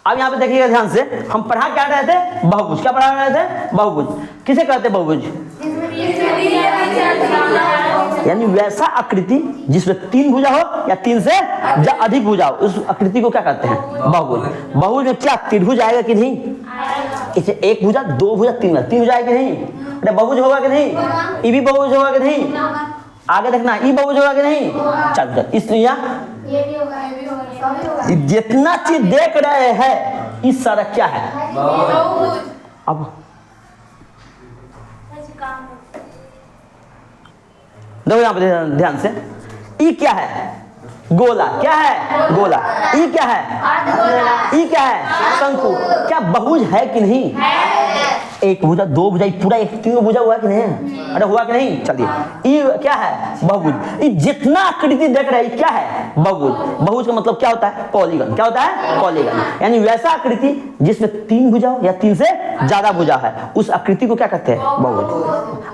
अब यहाँ पे देखिएगा ध्यान से, हम पढ़ा क्या रहे थे? बहुभुज। क्या पढ़ा रहे थे? बहुभुज। किसे कहते हैं बहुभुज? यानी वैसा आकृति जिसमें 3 भुजा हो या 3 से अधिक भुजा हो, उस आकृति को क्या कहते हैं? बहुभुज। बहुभुज में क्या त्रिभुज आएगा कि नहीं? इसे 1 भुजा, 2 भुजा, 3 भुजा, 3 भुजा आएगा कि नहीं? अरे बहुभुज होगा कि नहीं? ई भी बहुभुज होगा कि नहीं? आगे देखना, ई बहुभुज होगा कि नहीं? चल, इसलिए जितना चीज देख रहे हैं इस सारा क्या है? अब देखो यहाँ पे ध्यान से, ई क्या है? गोला। क्या है? गोला। ई क्या है? ई क्या है? शंकु। क्या बहुभुज है कि नहीं? एक भुजा, 2 भुजा, पूरा 3 भुजा हुआ कि नहीं? अरे हुआ कि नहीं? चलिए, ई क्या है? बहुभुज। ई जितना आकृति देख रहे हैं क्या है? बहुभुज। बहुभुज का मतलब क्या होता है? पॉलीगन। क्या होता है? पॉलीगन। यानी वैसा आकृति जिसमें 3 भुजा हो या 3 से ज्यादा भुजा है, उस आकृति को क्या कहते हैं? बहुभुज।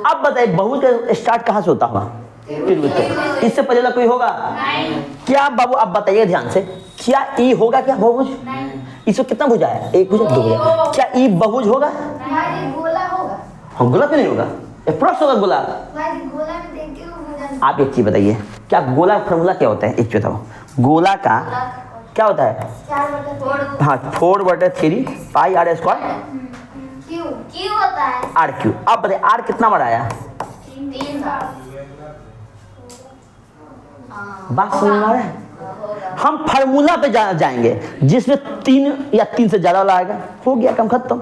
अब बताइए बहुभुज का स्टार्ट कहाँ से होता होगा? त्रिभुज से। इससे पहले कोई होगा? क्या बाबू आप बताइए ध्यान से, क्या ई होगा क्या बहुभुज? इसको कितना भुजा है? 1 भुजा, 2 भुजा। क्या ई बहुभुज होगा? गोला होगा। हाँ, गोला क्यों नहीं होगा? अप्रोक्स होगा गोला। गोला में देखिए आप एक चीज बताइए, क्या गोला का फॉर्मूला क्या होता है? एक चीज बताओ, गोला का क्या होता है? 4/4। हाँ, 4/3 पाई आर स्क्वायर क्यू होता है आर क्यू। आप बताइए आर कितना बड़ा आया? 3 बात समझ में आ रहा है? हम फार्मूला पे जाएंगे जिसमें 3 या 3 से ज्यादा वाला आएगा, हो गया काम खत्म।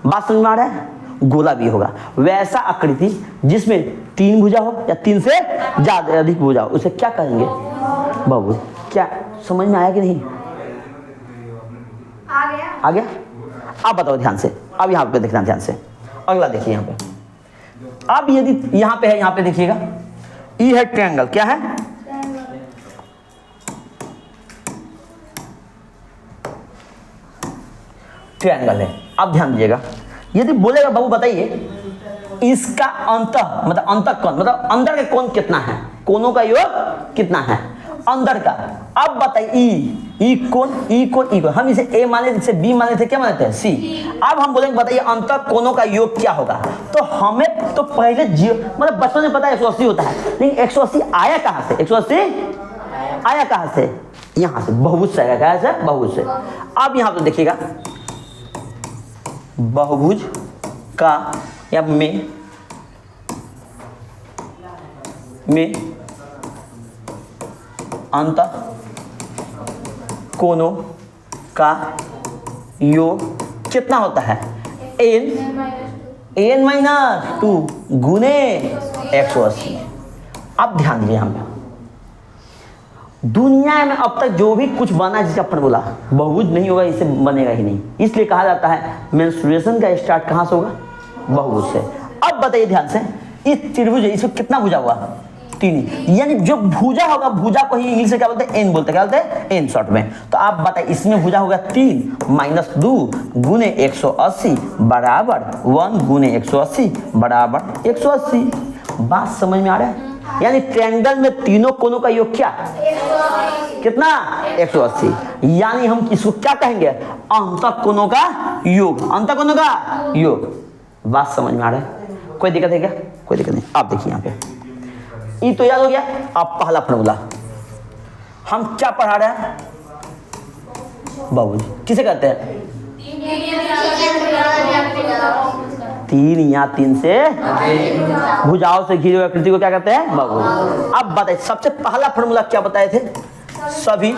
बात समझ में आ रहा है? गोला भी होगा वैसा आकृति जिसमें 3 भुजा हो या 3 से ज्यादा अधिक भुजा हो, उसे क्या कहेंगे? बहुभुज। क्या समझ में आया कि नहीं? आ गया? आप बताओ ध्यान से। अब यहाँ पे देखना ध्यान से, अगला देखिए यहाँ पे। अब यदि यहाँ पे है, यहाँ पे देखिएगा, ई है ट्रायंगल। क्या है? ट्रायंगल है। अब ध्यान दीजिएगा, यदि बोलेगा बाबू बताइए इसका अंतः मतलब अंतःकोण मतलब अंदर के कोण कितना है? कोणों का योग कितना है अंदर का? अब बताइए ई कोण, ई कोण, ई कोण। हम इसे ए माने, इसे बी माने थे, क्या माने थे? सी। अब हम बोलेंगे बताइए अंतःकोणों का योग क्या होगा? तो हमें तो पहले मतलब बचपन में पता है 180 होता है, लेकिन 180 आया कहाँ से? 180 आया कहाँ से? यहाँ से, बहुभुज से आया। कहाँ से? बहुभुज से। अब यहाँ पे देखिएगा, बहुभुज का या में अंतःकोणों का योग कितना होता है? n-2 गुने 180। अब ध्यान दीजिए यहाँ पे, दुनिया में अब तक जो भी कुछ बना जिसका फॉर्मूला बहुभुज नहीं होगा, इससे बनेगा ही नहीं। इसलिए कहा जाता है मेंस्ट्रुएशन का स्टार्ट कहाँ से होगा? बहुभुज से। अब बताइए ध्यान से, इस त्रिभुज है, इसको कितना भुजा हुआ? 3। यानी जो भुजा होगा, भुजा को ही इंग्लिश से क्या बोलते हैं? एन बोलते हैं। क्या बोलते हैं? एन शॉर्ट में। तो आप बताइए इसमें भुजा होगा 3 - 2 गुने 180 बराबर 1 गुने 180 बराबर 180। बात समझ में आ रहा है? यानी ट्रायंगल में तीनों कोणों का योग क्या? कितना? 180। यानी हम इसको क्या कहेंगे? अंतःकोणों का योग। अंतःकोणों का योग। बात समझ में आ रहा है? कोई दिक्कत है क्या? कोई दिक्कत नहीं। आप देखिए यहाँ पे, ये तो याद हो गया। अब पहला फॉर्मूला हम क्या पढ़ा रहे हैं? बहुभुज किसे कहते हैं? 3 या 3 से भुजाओं से घिरी हुई आकृति को क्या कहते हैं? बहुभुज। अब बताइए सबसे पहला फॉर्मूला क्या बताए थे? सभी,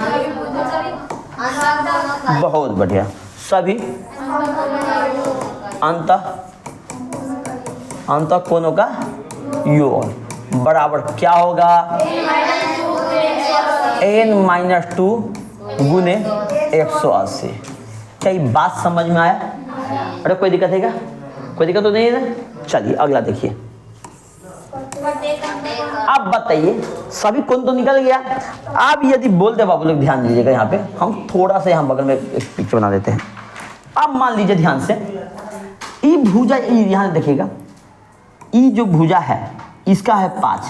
बहुत बढ़िया, सभी अंतःकोणों का योग बराबर क्या होगा? n-2 गुने 180। क्या ये बात समझ में आया? अरे कोई दिक्कत है क्या? कोई दिक्कत तो नहीं है ना? चलिए अगला देखिए। अब बताइए सभी कोण तो निकल गया। अब यदि बोलते बाबू लोग ध्यान दीजिएगा, यहाँ पे हम थोड़ा सा यहाँ बगल में एक पिक्चर बना देते हैं। अब मान लीजिए ध्यान से, ई भुजा, ई यहाँ देखिएगा, ई जो भुजा है इसका है 5,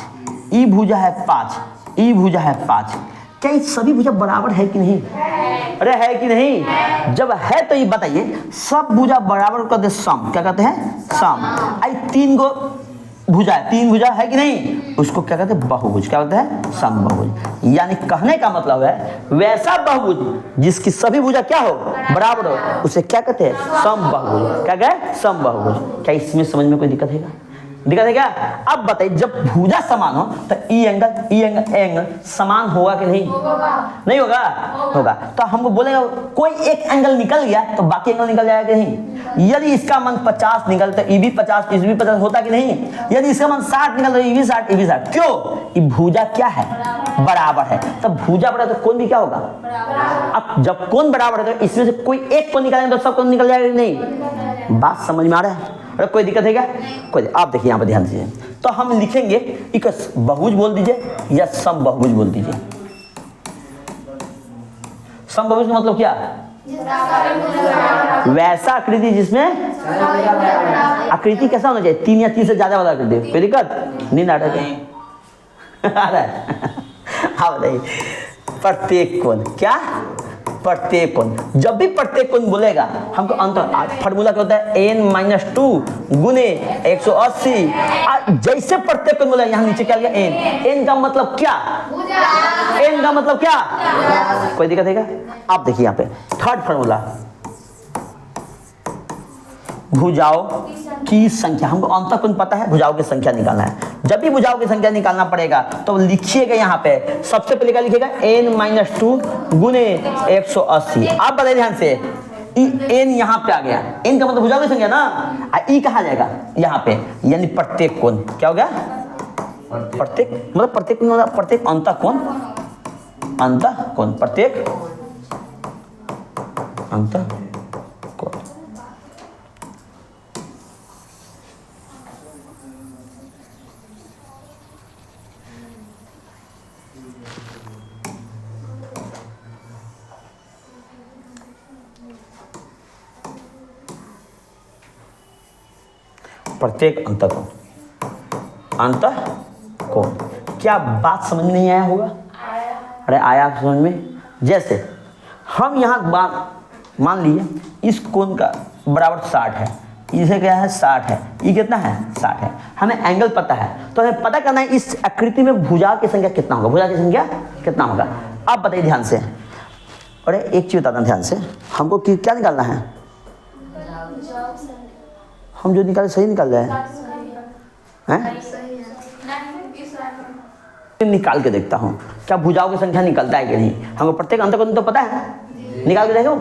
ई भुजा है 5, ई भुजा है 5, क्या ये सभी भुजा बराबर है कि नहीं? अरे है कि नहीं? जब है तो ये बताइए, सब भुजा बराबर कहते हैं सम, क्या कहते हैं? सम। आई 3 गो भुजा है, 3 भुजा है कि नहीं, उसको क्या कहते हैं? बहुभुज। क्या कहते हैं? समबाहुभुज। यानी कहने का मतलब है वैसा बहुभुज जिसकी सभी भुजा क्या हो? बराबर हो, उसे क्या कहते हैं? समबाहुभुज। क्या कहे? समबाहुभुज। क्या इसमें समझ में कोई दिक्कत है क्या? दिक्कत है क्या? अब बताइए, जब भुजा समान हो तो ई एंगल समान होगा कि नहीं? नहीं होगा? होगा। तो हमको बोलेगा कोई एक एंगल निकल गया तो बाकी एंगल निकल जाएगा कि नहीं? यदि इसका मान 50 निकल तो ई भी 50, इस भी 50 होता कि नहीं? यदि इसका मान 60 निकल तो ई भी 60, ई भी 60। क्यों? ये भुजा क्या है? बराबर है। तब भुजा बड़ा तो कोण भी क्या होगा? अब जब कोण बराबर है तो इसमें से कोई एक कोण निकालेंगे तो सब कोण निकल जाएगा कि नहीं? बात समझ में आ रहा है? अरे कोई दिक्कत है क्या? कोई। आप देखिए यहाँ पर ध्यान दीजिए, तो हम लिखेंगे एक बहुभुज बोल दीजिए या समबाहुभुज बोल दीजिए। समबाहुभुज का मतलब क्या? वैसा आकृति जिसमें आकृति कैसा होना चाहिए? 3 या 3 से ज्यादा वाला आकृति। कोई दिक्कत? नींद आ रहा है? हाँ बताइए, प्रत्येक कोण। क्या? प्रत्येक कोण। जब भी प्रत्येक कोण बोलेगा हमको अंतर फार्मूला क्या होता है? n-2 गुने 180। जैसे प्रत्येक कोण बोला, यहाँ नीचे क्या लिया? n का मतलब क्या? n का मतलब क्या? कोई दिक्कत है क्या? आप देखिए यहाँ पे थर्ड फार्मूला, भुजाओं की संख्या। हमको अंतःकोण पता है, भुजाओं की संख्या निकालना है। जब भी भुजाओं की संख्या निकालना पड़ेगा तो लिखिएगा यहाँ पे, सबसे पहले क्या लिखिएगा? n-2 गुने 180। आप बताइए ध्यान से, n यहाँ पे आ गया, n का मतलब भुजाओं की संख्या ना, ई कहाँ जाएगा? यहाँ पे, यानी प्रत्येक कोण। क्या हो गया? प्रत्येक मतलब प्रत्येक अंतःकोण, अंतःकोण, प्रत्येक अंतःकोण। प्रत्येक अंतःकोण, अंतःकोण। क्या बात समझ में नहीं आया होगा? अरे आया समझ में? जैसे हम यहाँ मान लिए इस कोण का बराबर 60 है, इसे क्या है? 60 है। ये कितना है? 60 है। हमें एंगल पता है, तो हमें पता करना है इस आकृति में भुजा की संख्या कितना होगा? भुजा की संख्या कितना होगा? आप बताइए ध्यान से। अरे एक चीज बताता हूँ ध्यान से, हमको क्या निकालना है? हम जो निकाले सही निकाल रहे हैं? निकाल के देखता हूँ क्या भुजाओं की संख्या निकलता है कि नहीं। हमको प्रत्येक अंतःकोण तो पता है, निकाल के देखो।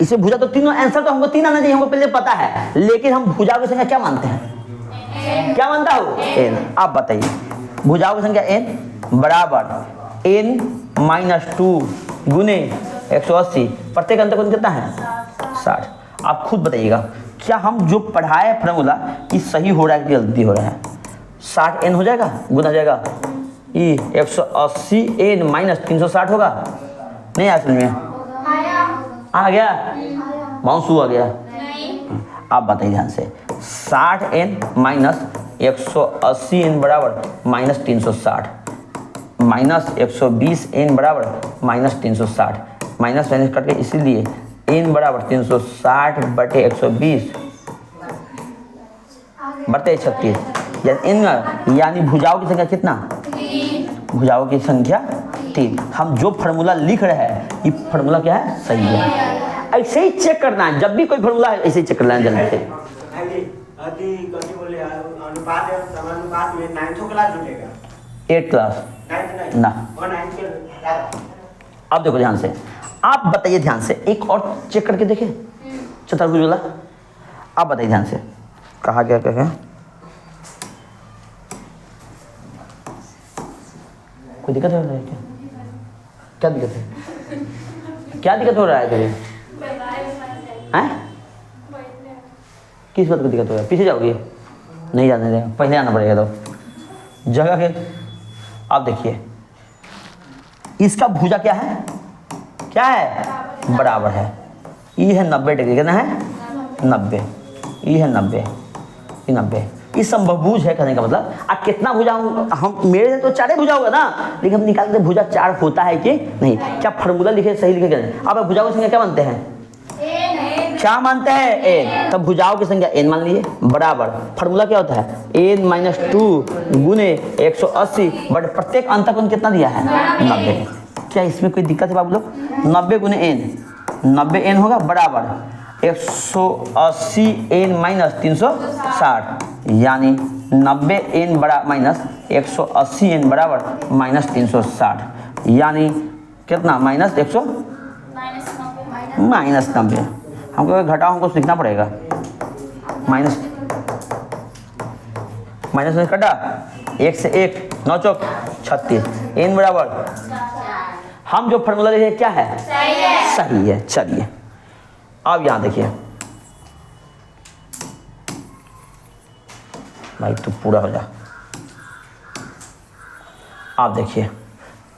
इसे भुजा तो तीनों आंसर तो हमको 3 आना चाहिए, हमको पहले पता है, लेकिन हम भुजाओं की संख्या क्या मानते हैं? क्या मानता हो? n। आप बताइए, भुजाओं की संख्या n बराबर n-2 गुने 180। प्रत्येक अंतःकोण कितना है? 60। आप खुद बताइएगा, क्या हम जो पढ़ाए फॉर्मूला ये सही हो रहा है कि गलती हो रहा है? 60n हो जाएगा, गुना हो जाएगा ये 180n माइनस 360 होगा। नहीं आया समझ में? आ गया? बाउंसू आ गया? आप बताइए ध्यान से, 60n माइनस 180n बराबर माइनस 360, माइनस 120n बराबर माइनस 360, माइनस माइनस करके इसीलिए n बराबर 360 बटे 120 बटे 36, यानी भुजाओं की संख्या कितना? भुजाओं की संख्या 3। हम जो फार्मूला लिख रहे हैं ये फार्मूला क्या है? सही है। ऐसे ही चेक करना है, जब भी कोई फार्मूला है ऐसे ही चेक करना है जल्दी से। अनुपात 8 क्लास ना। अब देखो ध्यान से, आप बताइए ध्यान से, एक और चेक करके देखें चतुर्भुज वाला। आप बताइए ध्यान से, कहा गया क्या? कोई दिक्कत हो रहा है क्या? क्या दिक्कत है? क्या दिक्कत हो रहा है तेरे? हैं? किस बात को दिक्कत हो रहा है? पीछे जाओगे? नहीं जाने देगा, पहले आना पड़ेगा। तो जगह के आप देखिए, इसका भुजा क्या है? क्या है? बराबर है। ये है 90 डिग्री, कितना है? 90। ये है 90, ये 90। इस समबहुभुज है कहने का मतलब। अब कितना भुजा हूँ हम, मेरे तो 4 भुजा होगा ना, लेकिन हम निकालते भुजा 4 होता है कि नहीं। क्या फार्मूला लिखे सही लिखे क्या? अब भुजाओं की संख्या क्या मानते हैं? क्या मानते हैं? एन। तब भुजाओं की संख्या एन मान लीजिए बराबर फार्मूला क्या होता है? एन माइनस 2 गुने 180 बट प्रत्येक अंतकोण कितना दिया है? 90। क्या इसमें कोई दिक्कत है बाबू लोग? 90 गुने एन, 90 एन होगा बराबर 180 एन माइनस 360, यानी 90 एन बड़ा माइनस 180 एन बराबर माइनस 360, यानी कितना? Minus 100 minus 90। हमको घटाओ, हमको सीखना पड़ेगा। माइनस माइनस में कटा 1 से 1 9 चौक 36 एन बराबर हम जो फार्मूला लिखे क्या है? सही है। चलिए अब यहां देखिए भाई, तू पूरा हो जा। आप देखिए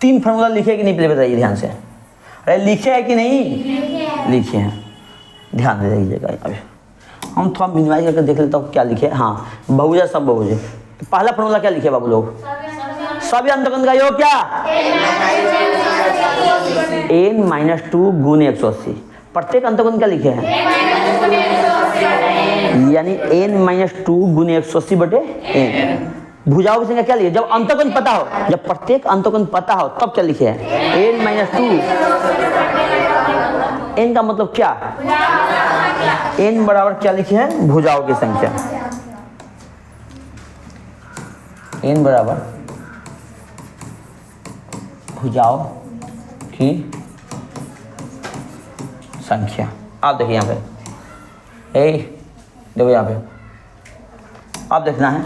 3 फार्मूला लिखे कि नहीं पहले बताइए ध्यान से। अरे लिखे है कि नहीं? लिखे हैं, ध्यान दे दीजिएगा। अभी हम थोड़ा मिनिमाइज करके देख लेता हूँ क्या लिखे। हाँ, बहुभुज सब बहुभुज। पहला फार्मूला क्या लिखे बाबू लोग? सभी अंतकोण का योग क्या? एन माइनस 2 गुने 180। प्रत्येक अंतकोण क्या लिखे हैं? यानी एन माइनस 2 गुने 180 बटे एन। भुजाओं की संख्या क्या लिखे? जब अंतकोण पता हो, जब प्रत्येक अंतकोण पता हो तब क्या लिखे हैं? N minus 2। एन का मतलब क्या? एन बराबर क्या लिखे हैं? भुजाओं की संख्या। एन बराबर भुजाओं की संख्या। आप देखिए यहाँ पे, देखो यहाँ पे आप देखना है।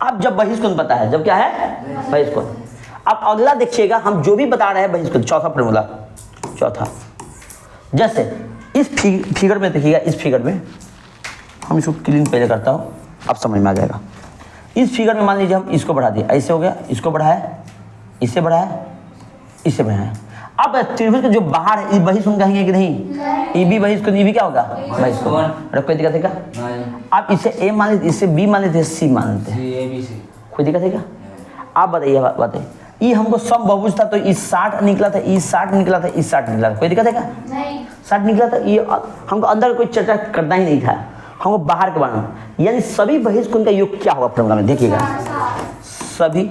अब जब बहिष्कोण पता है, जब क्या है? बहिष्कोण। अब अगला देखिएगा, हम जो भी बता रहे हैं बहिष्कोण, चौथा फार्मूला, चौथा। जैसे इस फिगर में देखिएगा, इस फिगर में हम इसको क्लीन पहले करता हूँ, अब समझ में आ जाएगा। इस फिगर में मान लीजिए हम इसको बढ़ा दिए, ऐसे हो गया, इसको बढ़ाया, इससे बढ़ाया, इससे बढ़ाया। अब त्रिभुज के जो बाहर है, बहिष्कोण कहेंगे कि नहीं? ये भी बहिष्कोण, ये भी क्या होगा? बहिष्कोण। अरे कोई दिक्कत है क्या? आप इसे ए मान लेते, इससे बी मान लेते, सी मान लेते हैं, कोई दिक्कत है क्या? आप बताइए, बताइए। ये हमको समबहुभुज था तो ये 60 निकला था, ये 60 निकला था, ये 60 निकला था, कोई दिक्कत है क्या? नहीं। 60 निकला था। ये हमको अंदर कोई चर्चा करना ही नहीं था, हमको बाहर के बारे में। यानी सभी बहिष्कोण का योग क्या होगा फार्मूला में? देखिएगा, सभी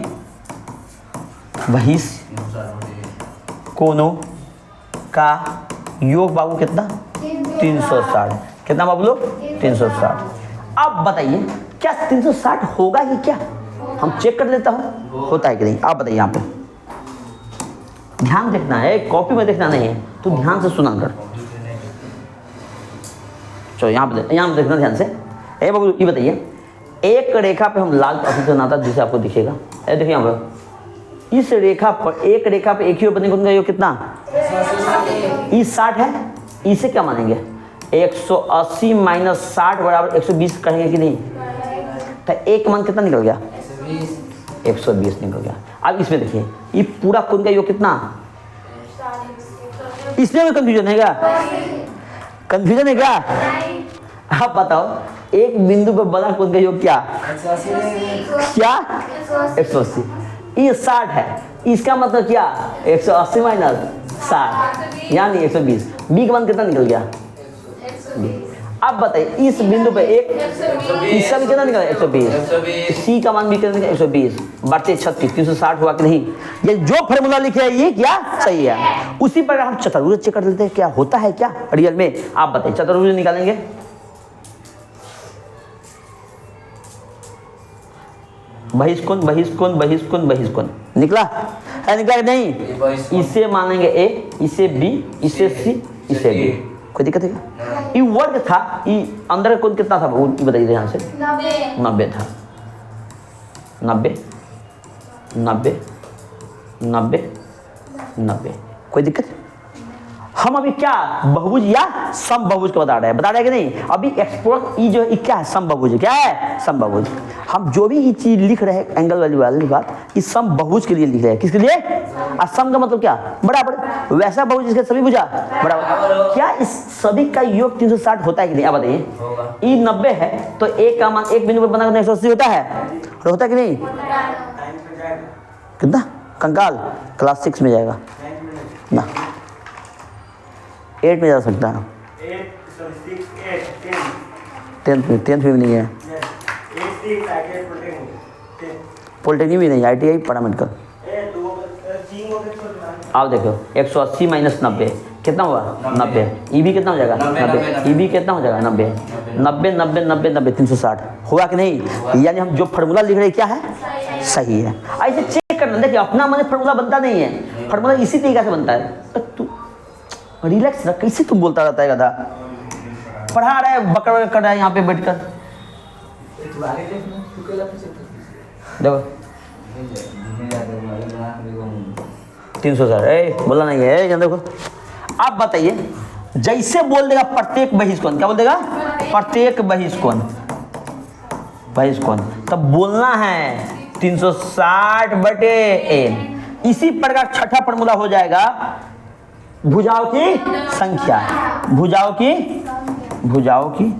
बहिष्कोणों का योग बाबू कितना? 360। कितना बाबू लोग? 360। अब बताइए क्या 360 होगा कि क्या? हम चेक कर लेता हूँ होता है कि नहीं। आप बताइए, यहाँ पे ध्यान देखना है, कॉपी में देखना नहीं है, तो ध्यान से सुना कर। चलो यहाँ पे देखना ध्यान से। ए बाबू ये बताइए, एक रेखा पे हम लाल अक्षर से बनाता जिसे आपको दिखेगा। देखिए यहाँ पे इस रेखा पर, एक रेखा पे एक ही बने का योग कितना? ये 60 है, इसे क्या मानेंगे? 180 माइनस 60 बराबर 120 कहेंगे कि नहीं? तो एक मान कितना निकल गया? 120 निकल गया। अब इसमें देखिए, ये पूरा कोण का योग कितना? इसमें भी कंफ्यूजन है क्या? कंफ्यूजन है क्या? आप बताओ, एक बिंदु पर बना कोण का योग क्या? क्या? 180। ये 60 है, इसका मतलब क्या? 180 माइनस 60 यानी 120। बी का मान कितना निकल गया? अब बताइए, इस बिंदु पे एक, इसका भी कितना निकला? 120। सी का मान भी कितना निकला? 120 बढ़ते 36, 360 हुआ कि नहीं? ये जो फार्मूला लिखे है ये क्या सही है? उसी पर हम चतुर्भुज चेक कर लेते हैं क्या होता है क्या रियल में। आप बताइए, चतुर्भुज निकालेंगे, बहिष्कोण बहिष्कोण बहिष्कोण बहिष्कोण निकला है? निकला नहीं? इसे मानेंगे ए, इसे बी, इसे सी, इसे डी, कोई दिक्कत है क्या? ये वर्ग था, ये अंदर का कोण कितना था वो बताइए ध्यान से। 90 था। 90 90 90 90, कोई दिक्कत? हम अभी क्या बहुभुज या समबहुभुज को बता रहे हैं कि नहीं। अभी एक्सप्लोर ई जो है क्या है, समबहुभुज है। क्या है? समबहुभुज। हम जो भी ये चीज लिख रहे हैं एंगल वैल्यू वाली बात, इस समबहुभुज के लिए लिख रहे हैं। किसके लिए? असम का मतलब क्या? बराबर। वैसा बहुभुज जिसके सभी भुजा बराबर। क्या इस सभी का योग 360 होता है कि नहीं? आप बताइए। ई 90 है तो एक का मान एक बिंदु पर बना 180 होता है, और होता है कि नहीं? कितना कंकाल क्लास 6 में जाएगा ना, 8 में जा सकता है, 10th में भी नहीं है, पॉलिटेक्निक भी नहीं, ITI पढ़ा मेडिकल। आप देखो 180 माइनस 90 कितना हुआ? 90। ई भी कितना हो जाएगा? 90। ई भी कितना हो जाएगा? 90। 90 90 90 90 360 हुआ कि नहीं? यानी हम जो फार्मूला लिख रहे हैं क्या है? सही है। ऐसे चेक करना, देखिए अपना मन फार्मूला बनता नहीं है, फार्मूला इसी तरीके से बनता है। तू रिलैक्स रख, कैसे तुम बोलता रहता है गधा? पढ़ा रहा है बकर कर रहा है यहाँ पे बैठकर। देखो 360 बोला नहीं है। देखो आप बताइए, जैसे बोल देगा प्रत्येक बहिष्कोण, क्या बोल देगा? प्रत्येक बहिष्कोण, बहिष्कोण, तब बोलना है 360 बटे n। इसी प्रकार छठा फॉर्मूला हो जाएगा भुजाओं की संख्या, भुजाओं की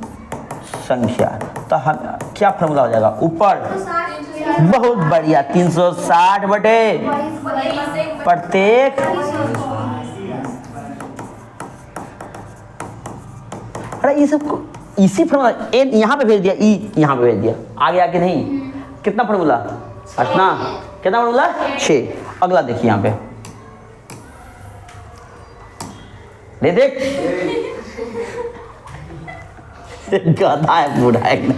संख्या। तो हम क्या फॉर्मूला हो जाएगा? ऊपर बहुत बढ़िया 360 बटे प्रत्येक। अरे ये सब इसी फॉर्मूला एन यहाँ पे भेज दिया, ई यहाँ पे भेज दिया, आगे आके नहीं। कितना फॉर्मूला? ना कितना फॉर्मूला? 6। अगला देखिए यहाँ पे, देख गधा है पूरा एकदम।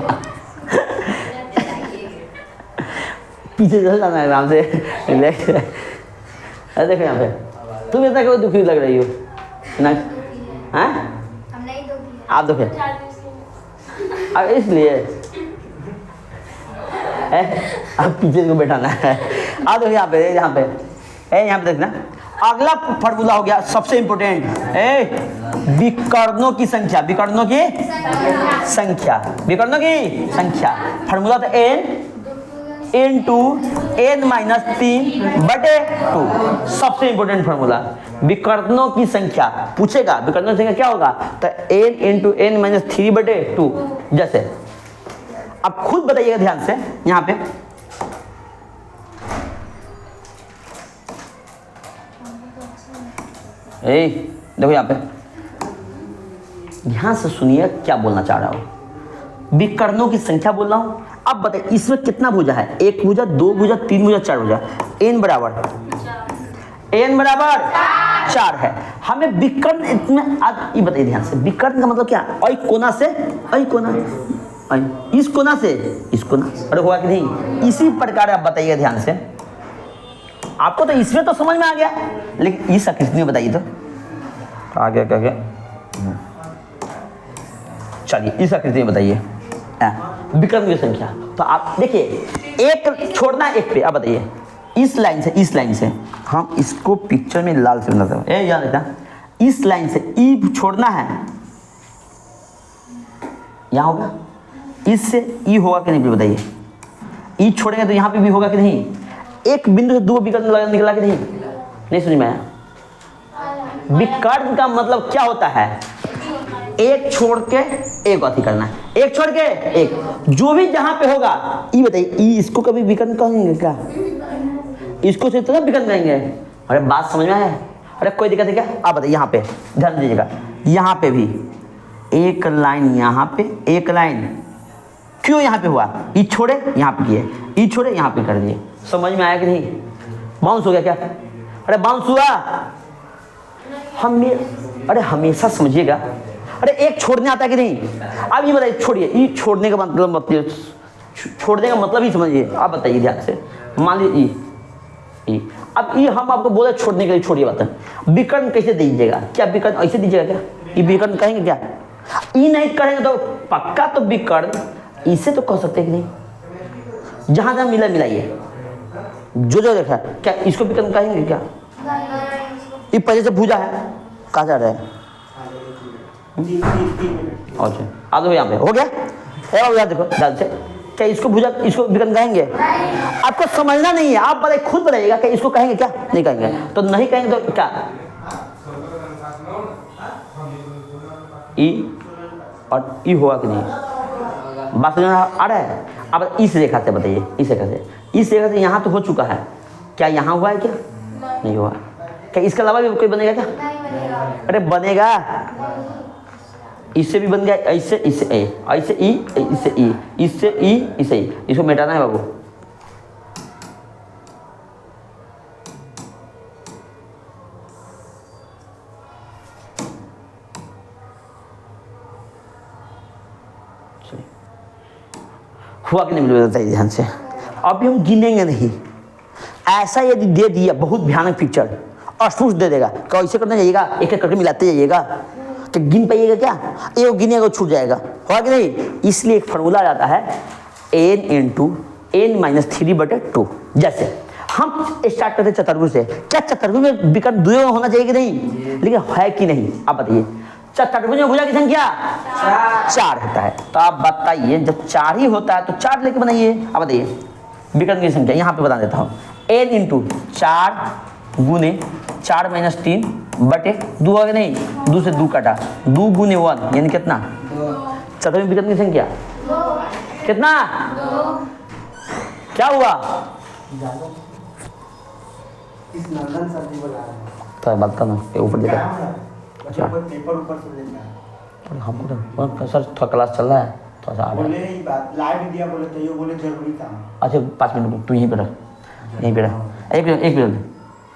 पीछे चल जाना है आराम से, रिलैक्स। अरे देखो यहाँ पे, तुम इतना क्यों दुखी लग रही हो ना? हैं? हम नहीं दोगे। आप दुखे अब इसलिए अब पीछे को बैठाना है। आप देखो यहाँ पे देखना। अगला फार्मूला हो गया सबसे इंपोर्टेंट, विकर्णों की संख्या, विकर्णों की संख्या। फार्मूला था n टू n माइनस 3 बटे 2। सबसे इंपोर्टेंट फार्मूला विकर्णों की संख्या पूछेगा, विकर्णों की संख्या क्या होगा? तो n इंटू n माइनस 3 बटे 2। जैसे अब खुद बताइएगा ध्यान से यहाँ पे, देखो यहाँ पे ध्यान से सुनिए क्या बोलना चाह रहा हूं। विकर्णों की संख्या बोल रहा हूं। अब बताइए इसमें कितना भुजा है? 1 भुजा, 2 भुजा, 3 भुजा, 4 भुजा। n बराबर 4 है। हमें विकर्ण इसमें आज ये बताइए ध्यान से, विकर्ण का मतलब क्या? ऐ कोना से ऐ कोना, इस कोना से इस कोना। अरे हुआ कि नहीं? इसी प्रकार आप बताइए ध्यान से। आपको तो इसमें तो समझ में आ गया, लेकिन इस आकृति में बताइए तो आगे क्या गया? चलिए इस आकृति में बताइए विकर्ण की संख्या। तो आप देखिए एक छोड़ना है एक पे। आप बताइए इस लाइन से हम इसको पिक्चर में लाल से बनाते हैं, याद रखना। इस लाइन से ई छोड़ना है, यहाँ होगा, इससे ई होगा कि नहीं बताइए? ई छोड़ेंगे तो यहाँ पे भी होगा कि नहीं? एक बिंदु से 2 विकर्ण निकला कि नहीं समझ में आया? विकर्ण का मतलब क्या होता है? एक छोड़ के एक अति करना है, एक छोड़ के एक, जो भी जहां पे होगा। ई बताइए, ई इसको कभी विकर्ण कहेंगे क्या? इसको से तो विकर्ण कहेंगे। अरे बात समझ में आया? अरे कोई दिक्कत है क्या? आप बताइए यहाँ पे ध्यान दीजिएगा, यहाँ पे भी एक लाइन, यहाँ पे एक लाइन। क्यों यहाँ पे हुआ? ई छोड़े यहाँ पे किए, ई छोड़े यहाँ पे कर दिए। समझ में आया कि नहीं? बाउंस हो गया क्या? अरे बाउंस हुआ। अरे हमेशा समझिएगा। अरे एक छोड़ने आता है कि नहीं? अब ये बताइए, छोड़िए, ये छोड़ने का मतलब छोड़ने का मतलब ही समझिए। आप बताइए ध्यान से, मान लीजिए ई, अब ये हम आपको बोले छोड़ने के लिए, छोड़िए बात। विकर्ण कैसे दीजिएगा? क्या विकर्ण ऐसे दीजिएगा क्या? ये विकर्ण कहेंगे क्या? ई नहीं कहेंगे तो पक्का तो विकर्ण इसे तो कह सकते कि नहीं? जहां जहां मिला मिलाइए, जो देखा क्या इसको विकर्ण कहेंगे क्या? ये पहले से भुजा है, कहाँ जा रहा है? अच्छा आ दो यहाँ पे, हो गया? यार देखो ध्यान से, क्या इसको भुजा इसको विकर्ण कहेंगे? आपको समझना नहीं है, आप बताइए, खुद बताइएगा कि इसको कहेंगे क्या? नहीं कहेंगे। तो नहीं कहेंगे तो क्या? ई और ई होगा कि नहीं? बात समझ आ रहा है? अब इस रेखा से बताइए, इस रेखा से, इस रेखा से यहाँ तो हो चुका है, क्या यहाँ हुआ है क्या? नहीं हुआ। क्या इसके अलावा भी कोई बनेगा क्या? नहीं बनेगा। अरे बनेगा, इससे भी बन गया, ऐसे इससे ए, ऐसे ई, इससे ई, इससे ई, इससे ई, इसको मिटाना है बाबू। हुआ कि नहीं बताइए ध्यान से। अभी हम गिनेंगे नहीं, ऐसा यदि दे दिया बहुत भयानक पिक्चर, अस्पुष्ट दे देगा, कैसे करना जाइएगा, एक एक करके मिलाते जाइएगा, तो गिन पाइएगा क्या? एक गिनेगा छूट जाएगा, होगा कि नहीं? इसलिए एक फार्मूला आता है n इंटू n माइनस 3/2। जैसे हम स्टार्ट करते चतुर्भुज से, क्या चतुर्भुज में विकर्ण द्वय होना चाहिए कि नहीं? लेकिन है कि नहीं आप बताइए। चतुर्भुज में भुजा की संख्या 4 होता है, तो आप बताइए जब 4 ही होता है तो 4 लेके बनाइए। आप बताइए विकर्ण की संख्या यहाँ पे बता देता हूँ, n इंटू 4 गुने 4 माइनस 3/2 होगा नहीं? 2 से 2 काटा, 2 गुने 1 यानी कितना? चतुर्भुज विकर्ण की संख्या कितना? क्या हुआ? तो बात करना ऊपर देखा, पेपर ऊपर से देता है। हमको सर थोड़ा क्लास चल रहा है, थोड़ा सा बोले नहीं बात लाइव दिया, बोले तो ये बोले जरूरी काम। अच्छा 5 मिनट तू यहीं पे रह, यहीं पे रह, एक मिनट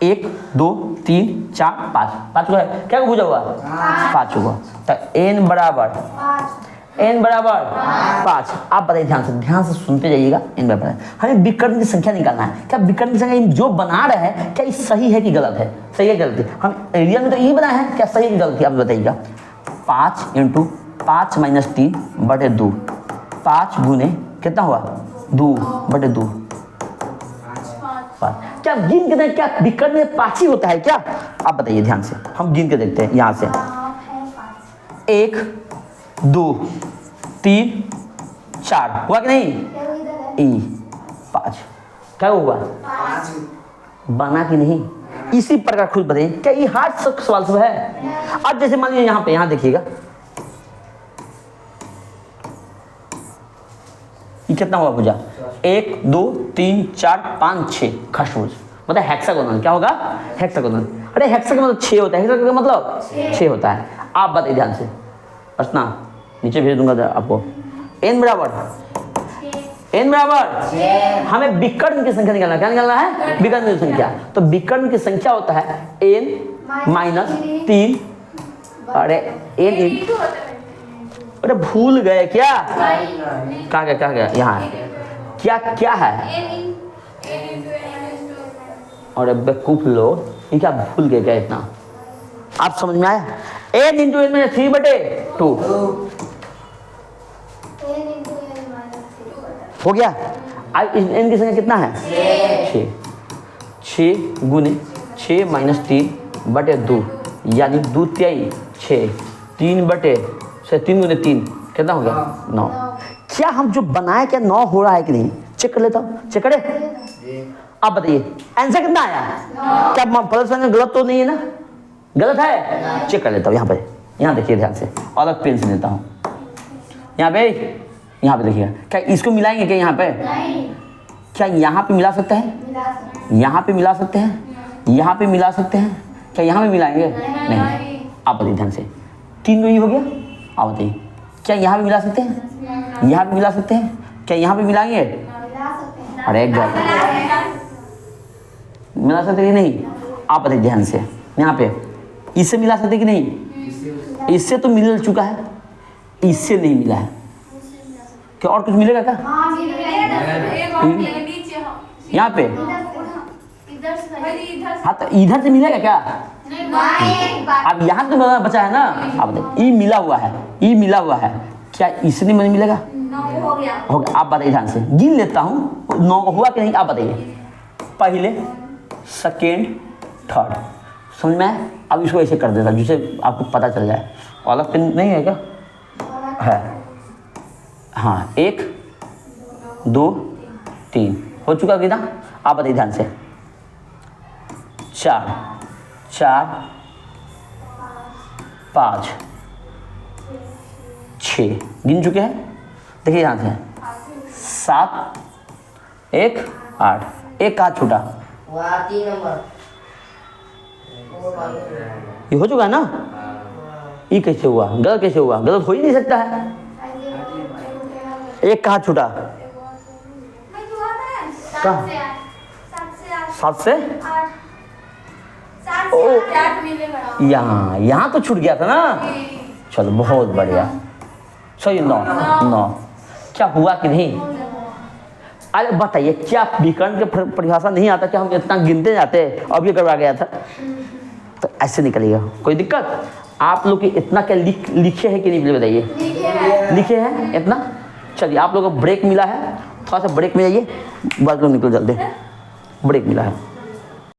1 2 3 4 5 को है क्या? भुजा हुआ 5 हुआ, तो n बराबर 5। आप बताइए ध्यान से सुनते जाइएगा। n बराबर है, हमें विकर्ण की संख्या निकालना है। क्या विकर्ण की संख्या जो बना रहे हैं क्या ये सही है कि गलत है? सही है गलत है? हम रियल में तो यही बनाया है, क्या सही है कि गलत है? आप बताइएगा। 5 इंटू 5 माइनस 3/2, 5 गुने कितना हुआ? 2/2। क्या गिन के दें, क्या विकर्ण में 5 ही होता है क्या? आप बताइए ध्यान से, हम गिन के देखते हैं यहाँ से। 1 2 3 4 हुआ कि नहीं? ई 5 क्या हुआ? बना कि नहीं? इसी प्रकार खुद बताइए, क्या ये हार्ड सवाल सब है? अब जैसे मान लीजिए यहाँ पे, यहाँ देखिएगा ये कितना हुआ भुजा? 1 2 3 4 5 6 खष्टभुज, मतलब हेक्सागोनल। क्या होगा? हेक्सागोनल। अरे हेक्सागोनल मतलब 6 होता है, हेक्सागोनल का मतलब 6 होता है। आप बताइए ध्यान से, प्रश्न नीचे भेज दूंगा आपको। n बराबर हमें विकर्ण की संख्या निकालना, क्या निकालना है? विकर्ण की संख्या। तो विकर्ण की संख्या होता है n माइनस 3। अरे n, अरे भूल गए क्या? कहाँ गया? यहाँ क्या है? अरे बेवकूफ लोग, ये क्या भूल गए क्या इतना? आप समझ में आया? n इंटू n में 3/2 हो गया। अब n की संख्या कितना है? 6 गुने 6 माइनस 3/2 यानी 2 तिहाई 6, 3 गुने 3 कितना हो गया? 9। क्या हम जो बनाए क्या 9 हो रहा है कि नहीं? चेक कर लेता हूँ, चेक करे। आप बताइए आंसर कितना आया? क्या प्लस माइनस गलत तो नहीं है ना? गलत है? चेक कर लेता हूँ यहाँ पे, यहाँ देखिए ध्यान से, अलग पेन से लेता हूँ। यहाँ पे देखिएगा, क्या इसको मिलाएंगे क्या? यहाँ पे क्या यहाँ पे मिला सकते हैं? यहाँ पे मिला सकते हैं, यहाँ पे मिला सकते हैं, क्या यहाँ पे मिलाएंगे? नहीं। आप बताइए ध्यान से, 3 में ही हो गया। आप बताइए क्या यहाँ पे मिला सकते हैं? यहाँ पे मिला सकते हैं, क्या यहाँ पे मिलाएंगे? अरे मिला सकते कि नहीं? आप बताइए ध्यान से, यहाँ पे इससे मिला सकते कि नहीं? इससे तो मिल चुका है, इससे नहीं मिला है। क्या और कुछ मिलेगा क्या? यहाँ पे हाँ, तो इधर से मिलेगा क्या? अब यहाँ तो बचा है ना। आप बताइए, ई मिला हुआ है, क्या इससे नहीं मिलेगा? हो गया। आप बताइए ध्यान से, गिन लेता हूँ 9 हुआ कि नहीं? आप बताइए, पहले सेकेंड थर्ड, समझ में आया? अब इसको ऐसे कर देता जिससे आपको पता चल जाए। अलग पेन नहीं है क्या? है। हाँ, 1 2 3 हो चुका कितना? आप बताइए ध्यान से। 4 4 5 6 गिन चुके हैं। देखिए ध्यान से 7 1 8 एक हाथ छूटा। 3 नंबर ये हो चुका है ना? ये कैसे हुआ? गलत कैसे हुआ? गलत हो ही नहीं सकता है। एक का हाथ छूटा। मैं क्यों आता है? कहाँ? 7 से 8 7 से 8 7 ओ। से 8 मिलेगा। यहाँ तो छूट गया था ना। चलो बहुत बढ़िया। सही 9 क्या हुआ कि नहीं? अरे बताइए क्या विकर्ण के परिभाषा नहीं आता कि हम इतना गिनते जाते अब ये करवा गया था तो ऐसे निकलेगा। कोई दिक्कत? आप लोग इतना क्या लिखे हैं कि नहीं बताइए। लिखे हैं इतना। चलिए आप लोगों को ब्रेक मिला है, थोड़ा सा ब्रेक में जाइए, बाद में निकल जल्दी। ब्रेक मिला है।